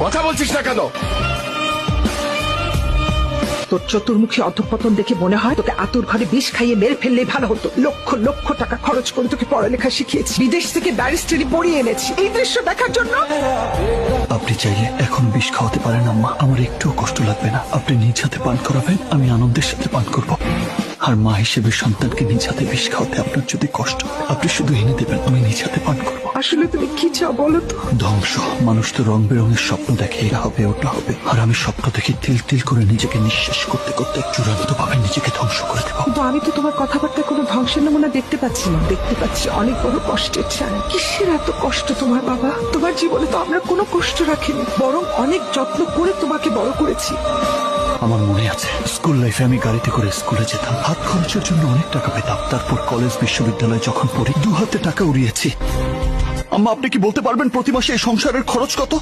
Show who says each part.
Speaker 1: কথা বলছিস না কেন?
Speaker 2: তোর চতুর্মুখী অধঃপতন দেখে মনে হয় তোকে আতুর ঘরে বিষ খাইয়ে মেরে ফেললে ভালো হতো। লক্ষ লক্ষ টাকা খরচ করে তোকে পড়ালেখা শিখিয়েছি, বিদেশ থেকে ব্যারিস্টারি পড়িয়ে এনেছি এই দৃশ্য দেখার জন্য।
Speaker 3: আপনি চাইলে এখন বিষ খাওয়াতে পারেন আম্মা, আমার একটুও কষ্ট লাগবে না। আপনি নিজ হাতে পান করাবেন, আমি আনন্দের সাথে পান করব। আর মা হিসেবে সন্তানকে নিজ হাতে বিষ খাওয়াতে আপনার যদি কষ্ট হয়, আপনি শুধু এনে দেবেন, আমি নিজ হাতে পান করব।
Speaker 2: আসলে তুমি কি চাও বলো তো?
Speaker 3: ধ্বংস। মানুষ তো রং বেরঙের স্বপ্ন দেখে, এটা হবে ওটা হবে, আর আমি স্বপ্ন দেখে তিল তিল করে নিজেকে নিঃশেষ করতে করতে চূড়ান্ত ভাবে নিজেকে ধ্বংস করে দেব।
Speaker 2: কিন্তু আমি তো তোমার কথাবার্তায় কোনো ধ্বংসের নমুনা দেখতে পাচ্ছি না। দেখতে পাচ্ছি অনেক বড় কষ্টের ছায়া। কিসের এত কষ্ট তোমার বাবা? তোমার জীবনে তো আমরা কোনো কষ্ট রাখিনি, বরং অনেক যত্ন করে তোমাকে বড় করেছি।
Speaker 3: আমার মনে আছে স্কুল লাইফে আমি গাড়িতে করে স্কুলে যেতাম, হাত খরচের জন্য অনেক টাকা পেতাম। তারপর কলেজ বিশ্ববিদ্যালয়ে যখন পড়ি, 2 হাতে টাকা উড়িয়েছি। আম্মা, আপনি কি বলতে পারবেন প্রতি মাসে এই সংসারের খরচ কত?